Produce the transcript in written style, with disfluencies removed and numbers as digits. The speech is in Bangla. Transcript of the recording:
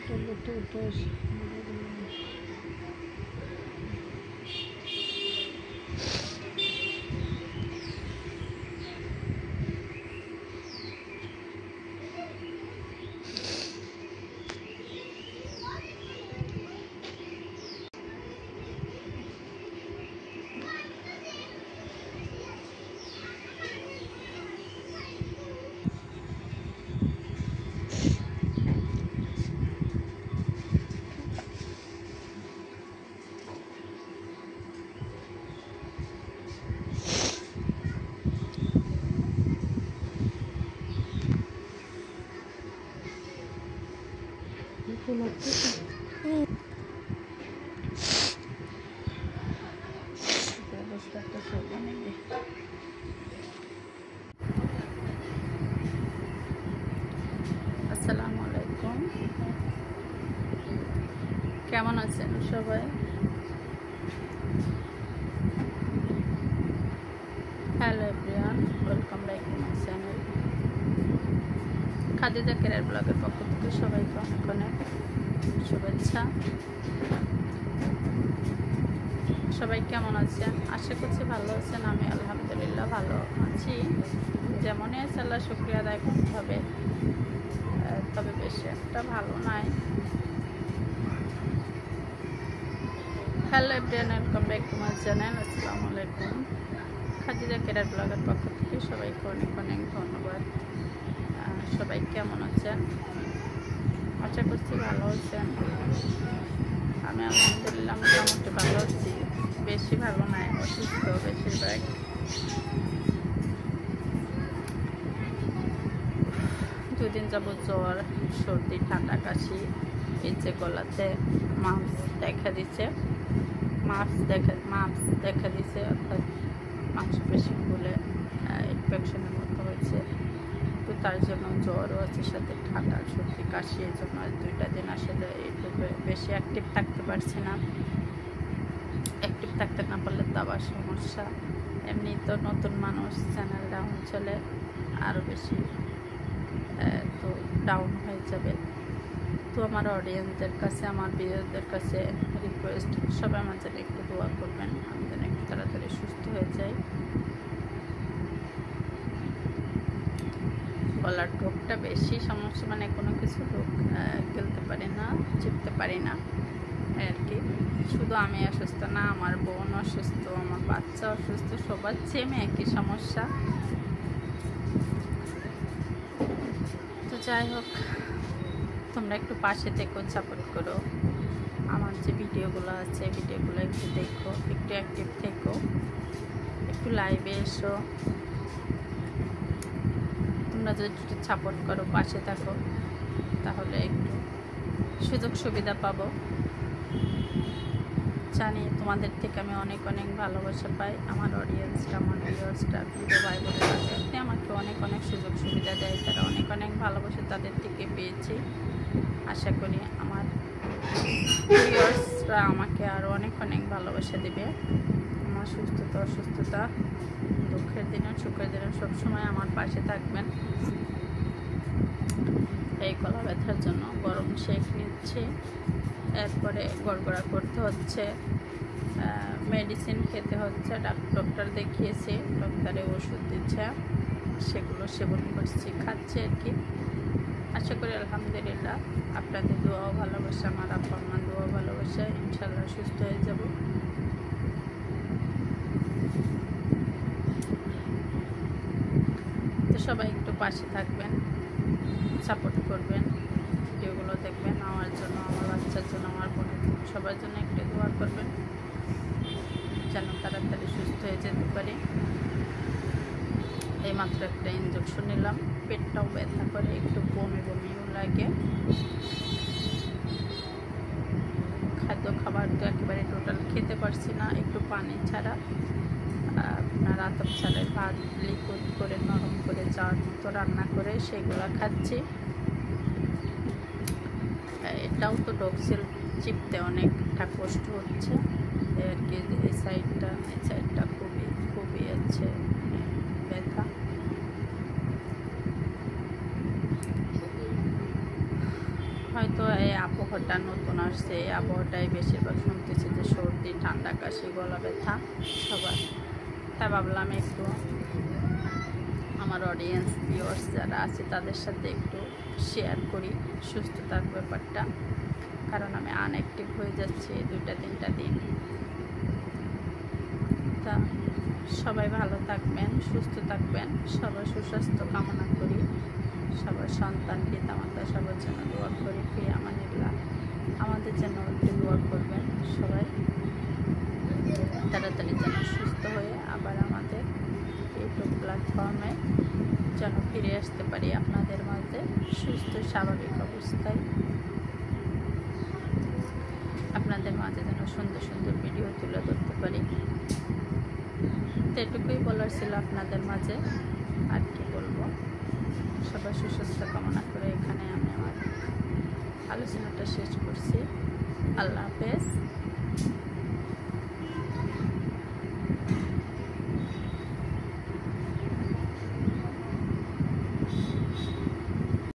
Tutus. আসসালামু আলাইকুম, কেমন আছেন সবাই? Hello everyone, welcome back to my channel. Khadija career ব্লগের পক্ষ থেকে সবাইকে অনেক অনেক শুভেচ্ছা। সবাই কেমন আছেন? আশা করছি ভালো আছেন। আমি আলহামদুলিল্লাহ ভালো আছি, যেমনই আছে আল্লাহ শুকরিয়া আদায় করতে হবে, তবে বেশি একটা ভালো নাই। Hello everyone, welcome back to my channel. আসসালামু আলাইকুম। খাদিজা কেরিয়ার ব্লগের পক্ষ থেকে সবাইকে অনেক অনেক ধন্যবাদ। সবাই কেমন আছেন? আশা করছি ভালো আছেন। আমি আলহামদুলিল্লাহ মোটামুটি ভালো আছি, বেশি ভালো নাই, অসুস্থ বেশিরভাগ। দুদিন যাবত জ্বর, সর্দি, ঠান্ডা, কাশি, এই যে গলাতে মাস্ক দেখা দিচ্ছে, অর্থাৎ মাংসপেশি ফুলে ইনফেকশনের মতো হয়েছে। তো তার জন্য জ্বরও আছে, সাথে ঠান্ডা, সর্দি, কাশি। এই জন্য 2টা দিন আসলে একটু বেশি অ্যাক্টিভ থাকতে পারছি না। অ্যাক্টিভ থাকতে না পারলে তো আবার সমস্যা। এমনি তো নতুন মানুষ, চ্যানেল ডাউন চলে, আরও বেশি তো ডাউন হয়ে যাবে। তো আমার অডিয়েন্সদের কাছে, আমার ভিউয়ারদের কাছে রিকোয়েস্ট, সবাই আমার জন্য একটু দোয়া করবেন, আমি যেন একটু তাড়াতাড়ি সুস্থ হয়ে যাই। গলার ঢোকটা বেশি সমস্যা, মানে কোনো কিছু ঢোক গেলতে পারি না, চিপতে পারি না আর কি। শুধু আমি অসুস্থ না, আমার বোন অসুস্থ, আমার বাচ্চা অসুস্থ, সবার সেম একই সমস্যা। তো যাই হোক, তোমরা একটু পাশে থেকো, সাপোর্ট করো। আমার যে ভিডিওগুলো আছে, ভিডিওগুলো একটু দেখো, একটু অ্যাক্টিভ থেকো, একটু লাইভে এসো। তোমরা যদি একটু সাপোর্ট করো, পাশে থাকো, তাহলে একটু সুযোগ সুবিধা পাবো। জানি তোমাদের থেকে আমি অনেক অনেক ভালোবাসা পাই। আমার অডিয়েন্সটা, আমার ভিউয়ার্সটা, ভিডিও ভাই বোনেরা আপনি আমাকে অনেক অনেক সুযোগ সুবিধা দেয়, তারা অনেক অনেক ভালোবাসা তাদের থেকে পেয়েছি। আশা করি আমার ভিউয়ার্সরা আমাকে আরও অনেক অনেক ভালোবাসা দেবে। আমার সুস্থতা, অসুস্থতা, দুঃখের দিনে, সুখের দিনে সবসময় আমার পাশে থাকবেন। এই গলা ব্যথার জন্য গরম শেক নিচ্ছি, এরপরে গড়গড়া করতে হচ্ছে, মেডিসিন খেতে হচ্ছে। ডক্টর দেখিয়েছি, ডক্টরে ওষুধ দিচ্ছে, সেগুলো সেবন করছি, খাচ্ছি আর কি। আশা করি আলহামদুলিল্লাহ আপনাদের দোয়াও ভালোবাসা, আমার আপা আমার দোয়া ভালোবাসা, ইনশাল্লাহ সুস্থ হয়ে যাব। তো সবাই একটু পাশে থাকবেন, সাপোর্ট করবেন, ভিডিওগুলো দেখবেন। আমার জন্য, আমার বাচ্চার জন্য, আমার বোনের জন্য, সবার জন্য একটু দোয়া করবেন, যেন তাড়াতাড়ি সুস্থ হয়ে যেতে পারি। এইমাত্র একটা ইঞ্জেকশন নিলাম, পেটটাও ব্যথা করে, একটু বমিও লাগে। খাবার তো একেবারে টোটাল খেতে পারছি না, একটু পানি ছাড়া, আপনার আতপ চালের ভাত লিকুইড করে নরম করে চার মতো রান্না করে সেগুলো খাচ্ছি। এটাও তো ডক্সিল চিপতে অনেকটা কষ্ট হচ্ছে আর কি। এই সাইডটা খুবই আছে ব্যথা। হয়তো এই আবহাওয়াটা নতুন আসছে, এই আবহাওয়াটাই বেশিরভাগ শুনতেছি যে সর্দি, ঠান্ডা, কাশি, গলা ব্যথা সবার। তাই ভাবলাম একটু আমার অডিয়েন্স ভিউয়ার্স যারা আছে তাদের সাথে একটু শেয়ার করি সুস্থতার ব্যাপারটা, কারণ আমি আনঅ্যাক্টিভ হয়ে যাচ্ছি 2-3টা দিন। তা সবাই ভালো থাকবেন, সুস্থ থাকবেন, সবার সুস্বাস্থ্য কামনা করি। সবার সন্তান, পিতামাতা সবার জন্য দোয়া করি। ফি আমানিল্লাহ, আমাদের জন্য একটু দোয়া করবেন সবাই, তাড়াতাড়ি যেন সুস্থ হয়ে আবার আমাদের ইউটিউব প্ল্যাটফর্মে যেন ফিরে আসতে পারি আপনাদের মাঝে সুস্থ স্বাভাবিক অবস্থায়। আপনাদের মাঝে যেন সুন্দর সুন্দর ভিডিও তুলে ধরতে পারি। তো এটুকুই বলার ছিল আপনাদের মাঝে, আর কি বলবো। সবার সুস্বাস্থ্য কামনা করে এখানে আমি আমার আলোচনাটা শেষ করছি। আল্লাহ হাফেজ।